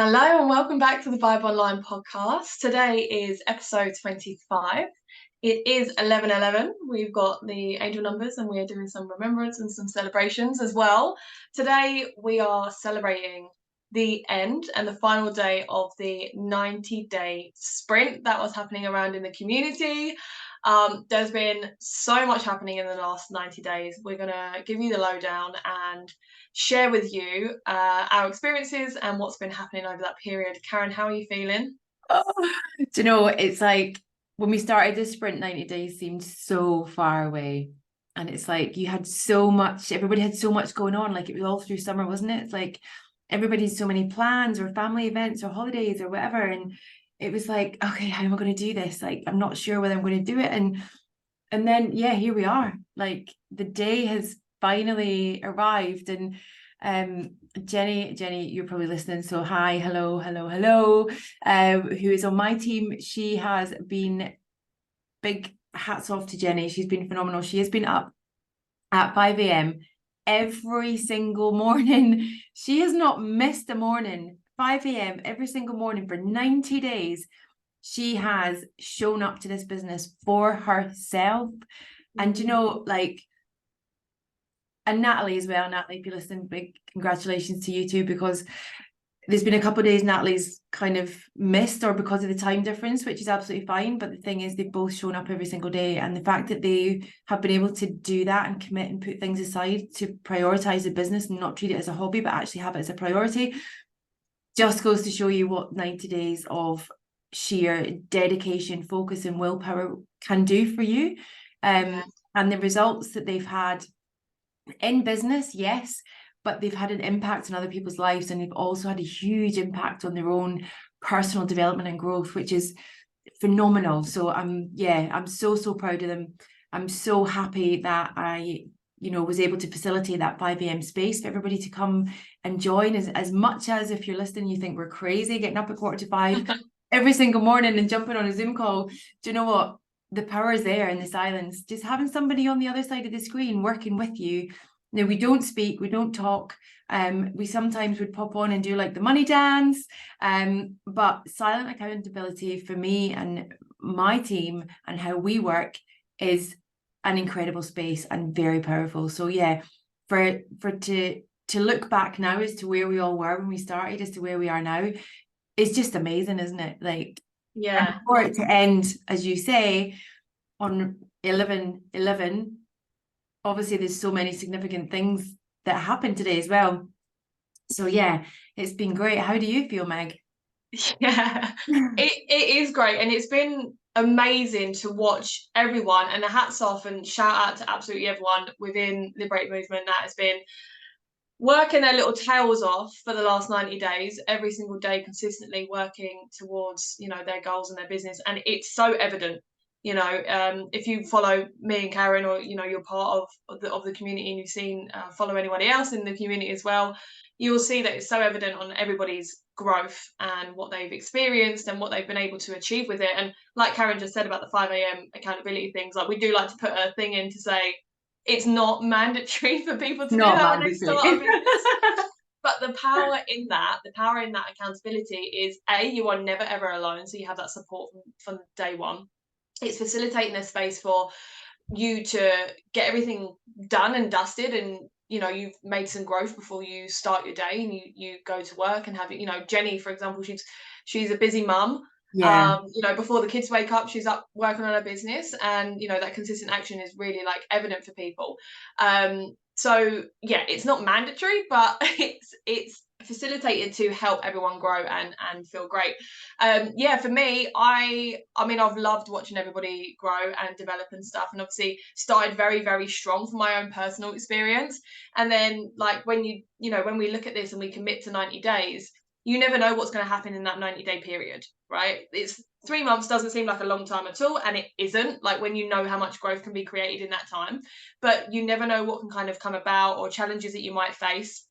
Hello and welcome back to the Vibe Online podcast. Today is episode 25. It is 11:11. We've got the angel numbers and we are doing some remembrance and some celebrations as well. Today we are celebrating the end and the final day of the 90-day sprint that was happening around in the community. There's been so much happening in the last 90 days. We're going to give you the lowdown and share with you our experiences and what's been happening over that period. Karen, how are you feeling? Oh, do you know, it's like when we started this sprint, 90 days seemed so far away. And it's like you had so much, everybody had so much going on. Like it was all through summer, wasn't it? It's like everybody had so many plans or family events or holidays or whatever. And it was like, okay, how am I going to do this? Like, I'm not sure whether I'm going to do it. And then, yeah, here we are. Like the day has finally arrived. And Jenny, you're probably listening. So hi, hello. Who is on my team. She has been, big hats off to Jenny. She's been phenomenal. She has been up at 5 a.m. every single morning. She has not missed a morning. 5 a.m. every single morning for 90 days. She has shown up to this business for herself. And you know, like, and Natalie as well. Natalie, if you listen, big congratulations to you too, because there's been a couple of days Natalie's kind of missed or because of the time difference, which is absolutely fine. But the thing is, they've both shown up every single day. And the fact that they have been able to do that and commit and put things aside to prioritize the business and not treat it as a hobby, but actually have it as a priority, just goes to show you what 90 days of sheer dedication, focus, and willpower can do for you. And the results that they've had in business, yes, but they've had an impact on other people's lives, and they've also had a huge impact on their own personal development and growth, which is phenomenal. So I'm so proud of them. I'm so happy that I was able to facilitate that 5 a.m. space for everybody to come and join, as much as, if you're listening, you think we're crazy getting up at 4:45 every single morning and jumping on a Zoom call. Do you know what? The power is there in the silence. Just having somebody on the other side of the screen working with you. Now, we don't speak, we don't talk. We sometimes would pop on and do like the money dance. But silent accountability for me and my team and how we work is an incredible space and very powerful. So yeah, to look back now as to where we all were when we started as to where we are now, it's just amazing, isn't it? Like, Yeah. for it to end, as you say, on 11/11, obviously there's so many significant things that happened today as well. So yeah, it's been great. How do you feel, Meg? Yeah, it is great, and it's been amazing to watch everyone, and the hats off and shout out to absolutely everyone within the Liberate Movement that has been working their little tails off for the last 90 days, every single day, consistently working towards, their goals and their business. And it's so evident, if you follow me and Karen, or, you're part of the community, and you've seen follow anybody else in the community as well, you will see that it's so evident on everybody's growth and what they've experienced and what they've been able to achieve with it. And like Karen just said about the 5 a.m. accountability things, like, we do like to put a thing in to say it's not mandatory for people to do Not that when they mandatory. start a business. But the power in that accountability is, you are never ever alone. So you have that support from day one. It's facilitating a space for you to get everything done and dusted, and you've made some growth before you start your day and you go to work and have it. Jenny, for example, she's a busy mum. Yeah. Before the kids wake up, she's up working on her business, and that consistent action is really like evident for people. So yeah, it's not mandatory, but it's facilitated to help everyone grow and feel great. Yeah, for me, I mean, I've loved watching everybody grow and develop and stuff, and obviously started very, very strong from my own personal experience. And then, like, when when we look at this and we commit to 90 days, you never know what's going to happen in that 90-day period, right? It's 3 months doesn't seem like a long time at all, and it isn't, like, when you know how much growth can be created in that time. But you never know what can kind of come about, or challenges that you might face.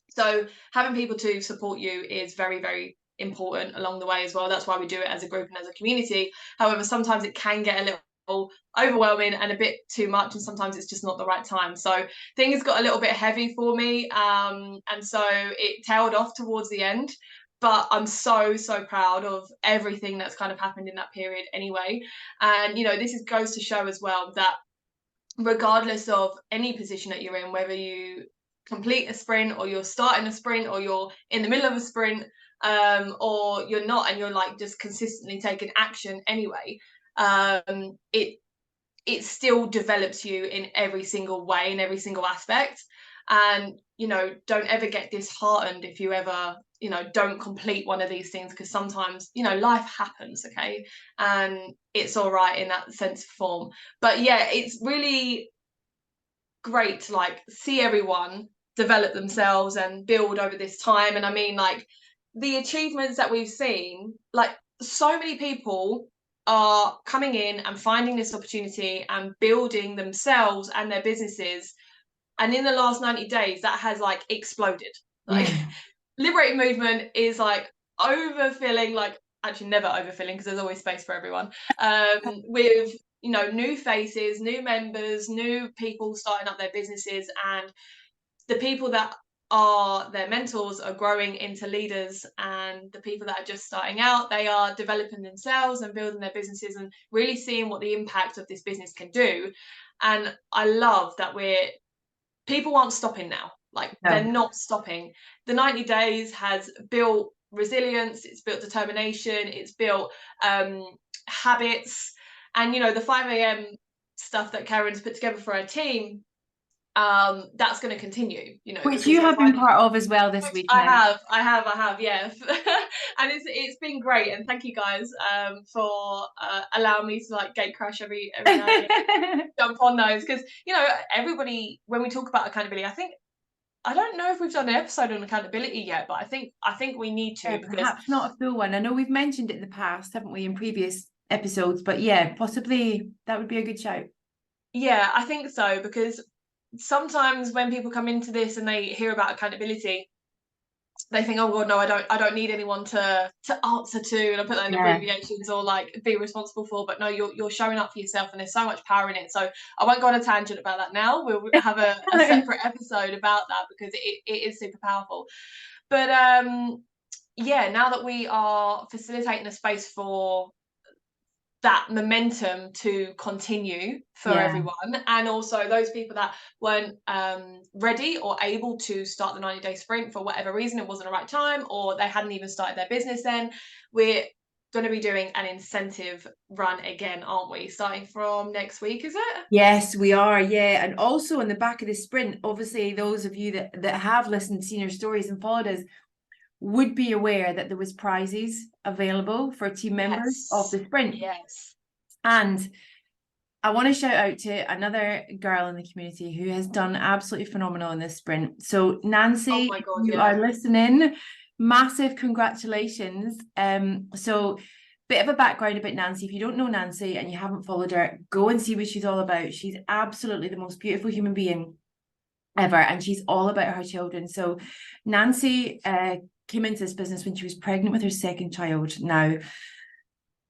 So having people to support you is very, very important along the way as well. That's why we do it as a group and as a community. However, sometimes it can get a little overwhelming and a bit too much, and sometimes it's just not the right time. So things got a little bit heavy for me, and so it tailed off towards the end. but I'm so proud of everything that's kind of happened in that period anyway. And, you know, this goes to show as well that regardless of any position that you're in, whether you complete a sprint or you're starting a sprint or you're in the middle of a sprint, or you're not and you're like just consistently taking action anyway, it still develops you in every single way, in every single aspect. And, you know, don't ever get disheartened if you ever, you know, don't complete one of these things, because sometimes, you know, life happens, okay, and it's all right in that sense of form. But yeah, it's really great to like see everyone develop themselves and build over this time. And I mean, like, the achievements that we've seen, like, so many people are coming in and finding this opportunity and building themselves and their businesses, and in the last 90 days that has like exploded. Like, liberating movement is like overfilling, like, actually never overfilling because there's always space for everyone, with, you know, new faces, new members, new people starting up their businesses, and the people that are their mentors are growing into leaders, and the people that are just starting out, they are developing themselves and building their businesses and really seeing what the impact of this business can do. And I love that people aren't stopping now. Like, No. they're not stopping. The 90 days has built resilience, it's built determination, it's built habits. And, you know, the 5 a.m. stuff that Karen's put together for her team, that's going to continue, you know, Which you have been part of as well this week. I have, yeah. And it's been great, and thank you guys for allowing me to like gate crash every now and again, jump on those, because, you know, everybody, when we talk about accountability, I don't know if we've done an episode on accountability yet, but I think we need to, because perhaps not a full one. I know we've mentioned it in the past, haven't we, in previous episodes, but yeah, possibly that would be a good shout. Yeah, I think so, because sometimes when people come into this and they hear about accountability, they think, oh god, no, I don't need anyone to answer to, and I put that in abbreviations, or like be responsible for. But no, you're showing up for yourself, and there's so much power in it. So I won't go on a tangent about that now. We'll have a separate episode about that, because it is super powerful. But yeah, now that we are facilitating a space for that momentum to continue for everyone, and also those people that weren't ready or able to start the 90-day sprint for whatever reason, it wasn't the right time, or they hadn't even started their business then, we're going to be doing an incentive run again, aren't we, starting from next week, is it? Yes, we are. Yeah. And also on the back of the sprint, obviously those of you that have listened, seen our stories and followed us would be aware that there was prizes available for team members of the sprint. Yes. And I want to shout out to another girl in the community who has done absolutely phenomenal in this sprint. So Nancy, oh my God, you are listening, massive congratulations. So bit of a background about Nancy. If you don't know Nancy and you haven't followed her, go and see what she's all about. She's absolutely the most beautiful human being ever, and she's all about her children. So Nancy came into this business when she was pregnant with her second child. Now,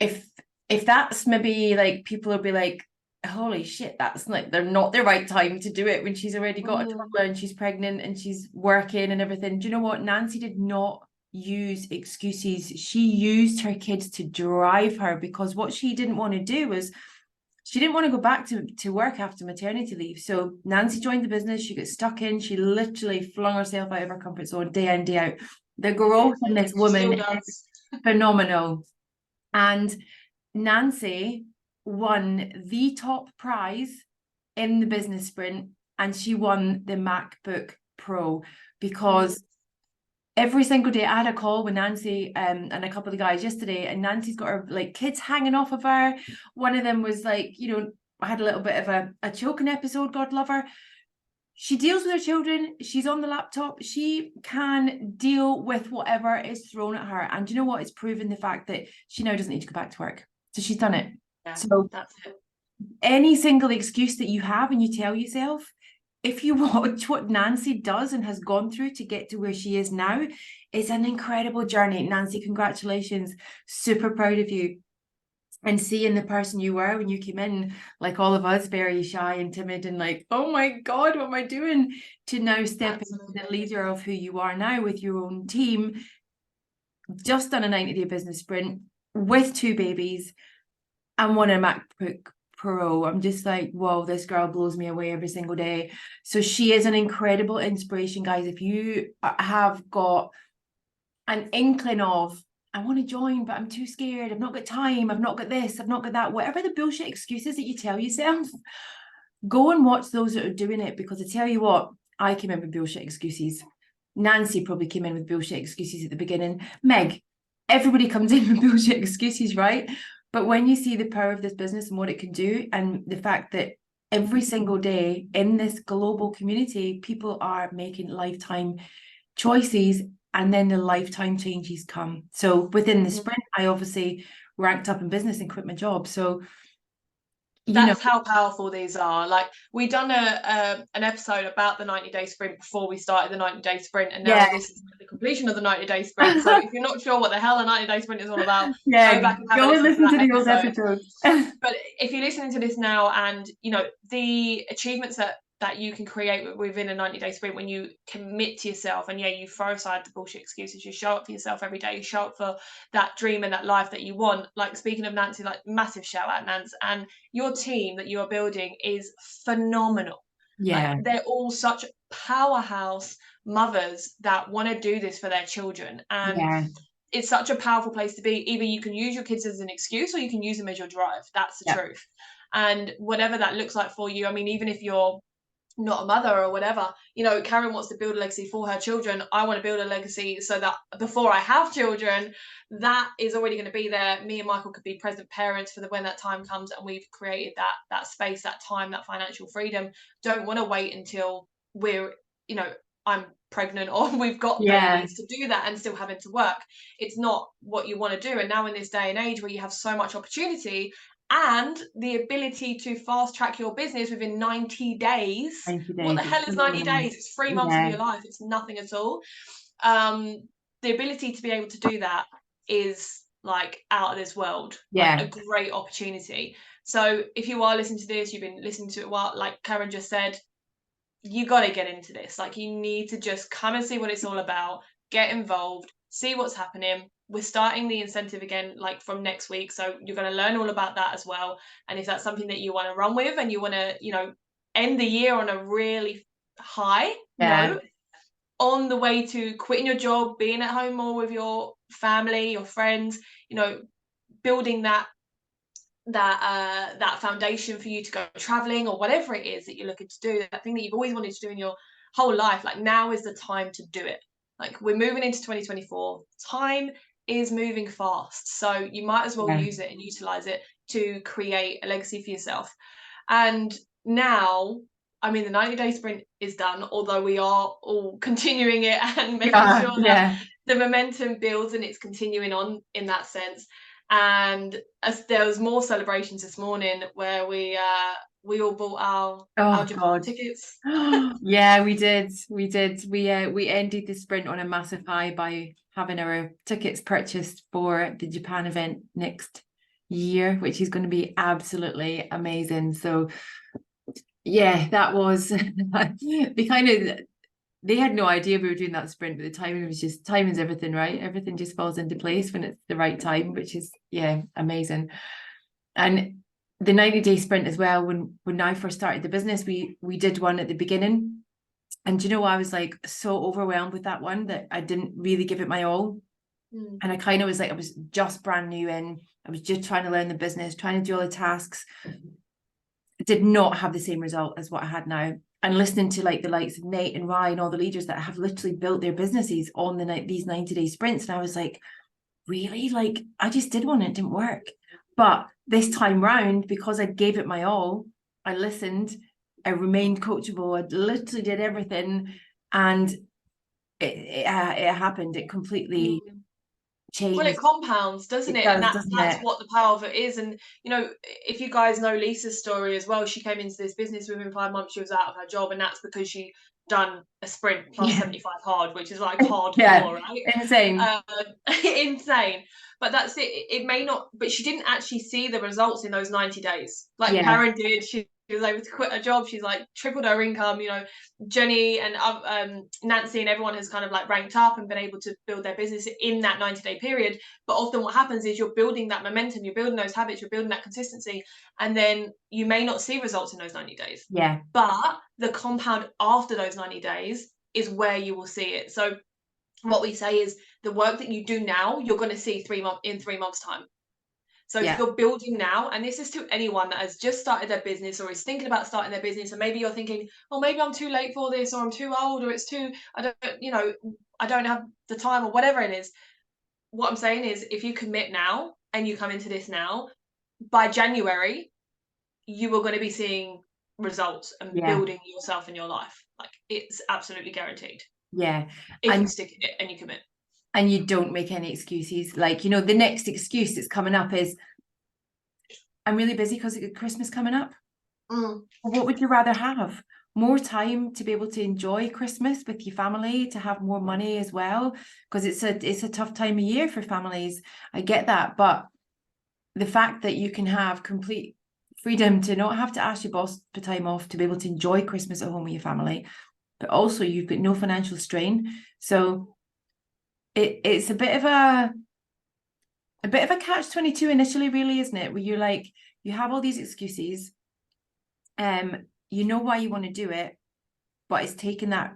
if that's maybe like, people will be like, holy shit, that's like, they're not the right time to do it when she's already got a toddler and she's pregnant and she's working and everything. Do you know what? Nancy did not use excuses. She used her kids to drive her, because what she didn't want to do was, she didn't want to go back to work after maternity leave. So Nancy joined the business, she got stuck in, she literally flung herself out of her comfort zone day in, day out. The growth in this woman is phenomenal. And Nancy won the top prize in the business sprint, and she won the MacBook Pro, because every single day I had a call with Nancy and a couple of the guys yesterday, and Nancy's got her like kids hanging off of her. One of them was like, you know, I had a little bit of a choking episode, God love her. She deals with her children, she's on the laptop, she can deal with whatever is thrown at her. And you know what? It's proven the fact that she now doesn't need to go back to work. So she's done it. Yeah, so that's it. Any single excuse that you have and you tell yourself, if you watch what Nancy does and has gone through to get to where she is now, it's an incredible journey. Nancy, congratulations. Super proud of you. And seeing the person you were when you came in, like all of us, very shy and timid and like, oh my God, what am I doing? To now step into the leader of who you are now with your own team. just done a 90-day business sprint with 2 babies and won a MacBook Pro. I'm just like, whoa, this girl blows me away every single day. So she is an incredible inspiration, guys. If you have got an inkling of, I want to join, but I'm too scared, I've not got time, I've not got this, I've not got that, whatever the bullshit excuses that you tell yourself, go and watch those that are doing it, because I tell you what, I came in with bullshit excuses. Nancy probably came in with bullshit excuses at the beginning. Meg, everybody comes in with bullshit excuses, right? But when you see the power of this business and what it can do, and the fact that every single day in this global community, people are making lifetime choices, and then the lifetime changes come. So within the sprint, I obviously ranked up in business and quit my job. So that's how powerful these are. Like, we done an episode about the 90-day sprint before we started the 90-day sprint, and now this is the completion of the 90-day sprint. So if you're not sure what the hell a 90-day sprint is all about, go back and have a listen to the old episode. But if you're listening to this now, and the achievements that you can create within a 90-day sprint, when you commit to yourself and you throw aside the bullshit excuses, you show up for yourself every day, you show up for that dream and that life that you want. Like, speaking of Nancy, like, massive shout out, Nance, and your team that you are building is phenomenal. Like, they're all such powerhouse mothers that want to do this for their children, and it's such a powerful place to be. Either you can use your kids as an excuse, or you can use them as your drive. That's the truth. And whatever that looks like for you, I mean, even if you're not a mother or whatever, Karen wants to build a legacy for her children. I want to build a legacy so that before I have children, that is already going to be there. Me and Michael could be present parents for when that time comes, and we've created that space, that time, that financial freedom. Don't want to wait until we're, I'm pregnant or we've got babies to do that and still having to work. It's not what you want to do. And now in this day and age where you have so much opportunity and the ability to fast track your business within 90 days. What the hell is 90 days? It's 3 months of your life. It's nothing at all. The ability to be able to do that is like out of this world. Like, a great opportunity. So if you are listening to this, you've been listening to it a while, like Karen just said, you got to get into this. Like, you need to just come and see what it's all about, get involved, see what's happening. We're starting the incentive again, like, from next week. So you're going to learn all about that as well. And if that's something that you want to run with and you want to, end the year on a really high note, on the way to quitting your job, being at home more with your family, your friends, building that foundation for you to go traveling, or whatever it is that you're looking to do, that thing that you've always wanted to do in your whole life, like, now is the time to do it. Like, we're moving into 2024. Time is moving fast, so you might as well use it and utilize it to create a legacy for yourself. And now, I mean, the 90-day sprint is done, although we are all continuing it and making sure that the momentum builds and it's continuing on in that sense. And there was more celebrations this morning where we all bought our Japan tickets. We did. We ended the sprint on a massive high by having our tickets purchased for the Japan event next year, which is going to be absolutely amazing. So that was they had no idea we were doing that sprint, but the timing was just, time is everything, right? Everything just falls into place when it's the right time, which is amazing. And the 90-day sprint as well, when I first started the business, we did one at the beginning, and I was like so overwhelmed with that one that I didn't really give it my all. And I kind of was like, I was just brand new in, I was just trying to learn the business, trying to do all the tasks. It did not have the same result as what I had now. And listening to like the likes of Nate and Ryan, all the leaders that have literally built their businesses on these 90-day sprints, and I was like, really? Like, I just did one, it didn't work. But this time round, because I gave it my all, I listened, I remained coachable, I literally did everything, and it happened. It completely changed. Well, it compounds, doesn't it? And that's what the power of it is. And if you guys know Lisa's story as well, she came into this business within 5 months. She was out of her job, and that's because she done a sprint plus 75 hard, which is like hardcore, right? Insane. Insane. But that's it. It may not, but she didn't actually see the results in those 90 days. Like Karen did. She's was able to quit her job. She's like tripled her income. You know, Jenny and Nancy and everyone has kind of like ranked up and been able to build their business in that 90-day period. But often what happens is you're building that momentum, you're building those habits, you're building that consistency, and then you may not see results in those 90 days. Yeah. But the compound after those 90 days is where you will see it. So what we say is the work that you do now, you're going to see in 3 months time. So if you're building now, and this is to anyone that has just started their business or is thinking about starting their business, and maybe you're thinking, oh, maybe I'm too late for this, or I'm too old, or I don't have the time, or whatever it is. What I'm saying is, if you commit now and you come into this now, by January, you are going to be seeing results and building yourself in your life. Like, it's absolutely guaranteed. Yeah. If you stick in it and you commit. And you don't make any excuses. Like, you know, the next excuse that's coming up is, I'm really busy because of Christmas coming up. What would you rather have? More time to be able to enjoy Christmas with your family, to have more money as well, because it's a tough time of year for families. I get that, but the fact that you can have complete freedom to not have to ask your boss for time off, to be able to enjoy Christmas at home with your family, but also you've got no financial strain. So it's a bit of a catch-22 initially, really, isn't it? Where you're like, you have all these excuses, you know why you want to do it, but it's taking that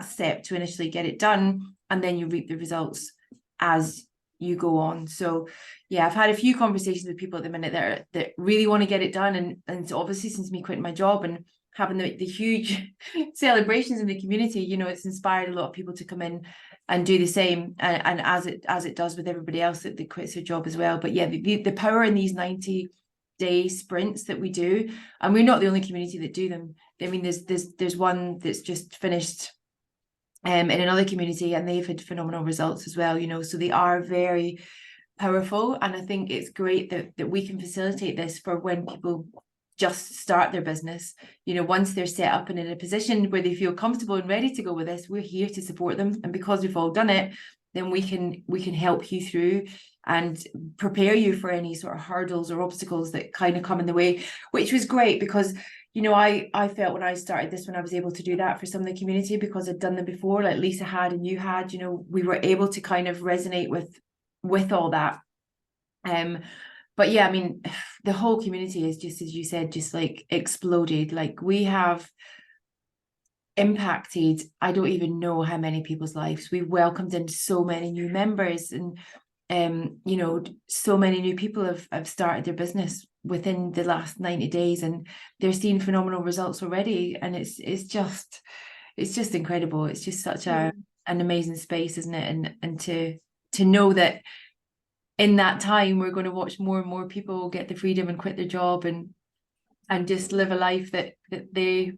step to initially get it done, and then you reap the results as you go on. So yeah, I've had a few conversations with people at the minute that really want to get it done, and so obviously since me quitting my job and having the huge celebrations in the community, you know, it's inspired a lot of people to come in and do the same, and as it does with everybody else that quits their job as well. But yeah, the power in these 90-day sprints that we do, and we're not the only community that do them. I mean, there's one that's just finished in another community, and they've had phenomenal results as well, you know, so they are very powerful. And I think it's great that we can facilitate this for when people just start their business. You know, once they're set up and in a position where they feel comfortable and ready to go with this, we're here to support them. And because we've all done it, then we can help you through and prepare you for any sort of hurdles or obstacles that kind of come in the way, which was great because, you know, I felt when I started this, when I was able to do that for some of the community, because I'd done them before, like Lisa had and you had, you know, we were able to kind of resonate with all that. But yeah, I mean, the whole community is just, as you said, just like exploded. Like, we have impacted, I don't even know how many people's lives. We've welcomed in so many new members, and you know, so many new people have started their business within the last 90 days, and they're seeing phenomenal results already. And it's just incredible. It's just such an amazing space, isn't it? And to know that in that time we're going to watch more and more people get the freedom and quit their job and just live a life that they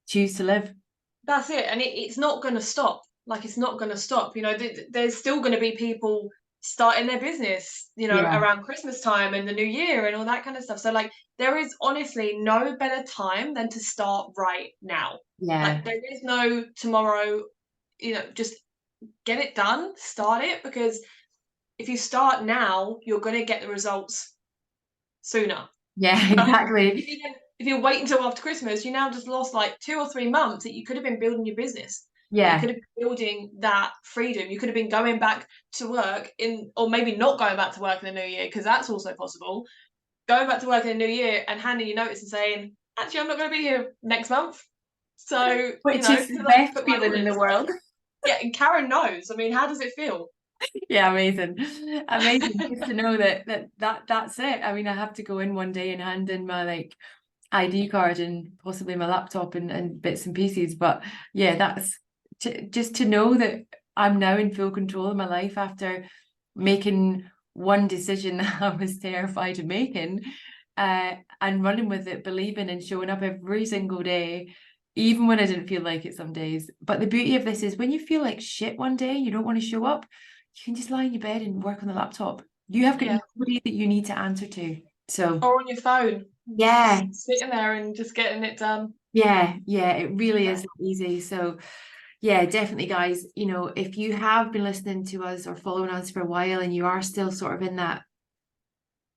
choose to live. That's it. And it's not going to stop. Like, it's not going to stop. You know, there's still going to be people starting their business, you know, around Christmas time and the new year and all that kind of stuff. So like, there is honestly no better time than to start right now. Like, there is no tomorrow, you know, just get it done, start it, because if you start now, you're going to get the results sooner. Yeah, exactly. If you wait until after Christmas, you now just lost like 2 or 3 months that you could have been building your business. Yeah. You could have been building that freedom. You could have been going back to work or maybe not going back to work in the new year, because that's also possible. Going back to work in the new year and handing your notice and saying, actually, I'm not going to be here next month. So, which is the best feeling in the world. Yeah, and Karen knows. I mean, how does it feel? Yeah, amazing just to know that's it. I mean, I have to go in one day and hand in my like ID card and possibly my laptop and bits and pieces, but yeah, that's just to know that I'm now in full control of my life after making one decision that I was terrified of making, and running with it, believing and showing up every single day, even when I didn't feel like it some days. But the beauty of this is, when you feel like shit one day, you don't want to show up, you can just lie in your bed and work on the laptop. You have got nobody that you need to answer to. So, or on your phone. Yeah. Just sitting there and just getting it done. Yeah, it really is easy. So yeah, definitely, guys, you know, if you have been listening to us or following us for a while and you are still sort of in that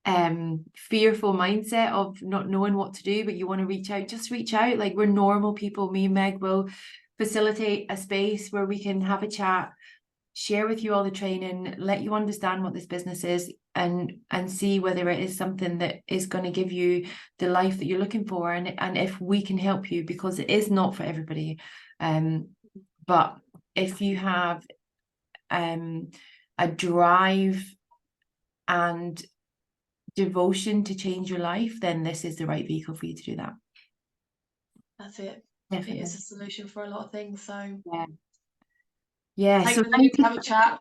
fearful mindset of not knowing what to do, but you want to reach out, just reach out. Like, we're normal people. Me and Meg will facilitate a space where we can have a chat, share with you all the training, let you understand what this business is, and see whether it is something that is going to give you the life that you're looking for, and if we can help you, because it is not for everybody. But if you have a drive and devotion to change your life, then this is the right vehicle for you to do that. That's it. Definitely. It is a solution for a lot of things. So yeah, take so the lead, have a chat.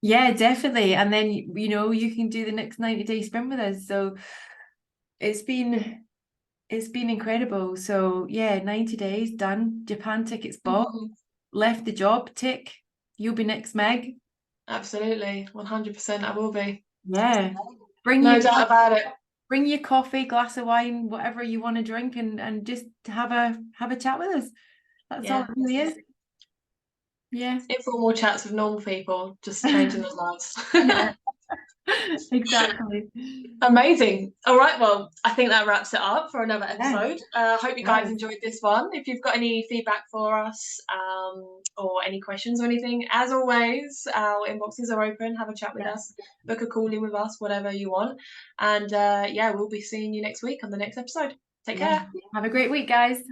Yeah, definitely. And then, you know, you can do the next 90-day sprint with us. So it's been incredible. So yeah, 90 days done, Japan tickets bought, left the job, tick. You'll be next, Meg. Absolutely, 100%. I will be. Yeah, No doubt about it. Bring your coffee, glass of wine, whatever you want to drink, and just have a chat with us. That's all it really is. Yeah, informal chats with normal people, just changing their lives. Yeah. Exactly. Amazing. All right, well, I think that wraps it up for another episode. I hope you guys enjoyed this one. If you've got any feedback for us, or any questions or anything, as always, our inboxes are open. Have a chat with us, book a call in with us, whatever you want. And we'll be seeing you next week on the next episode. Take care. Have a great week, guys.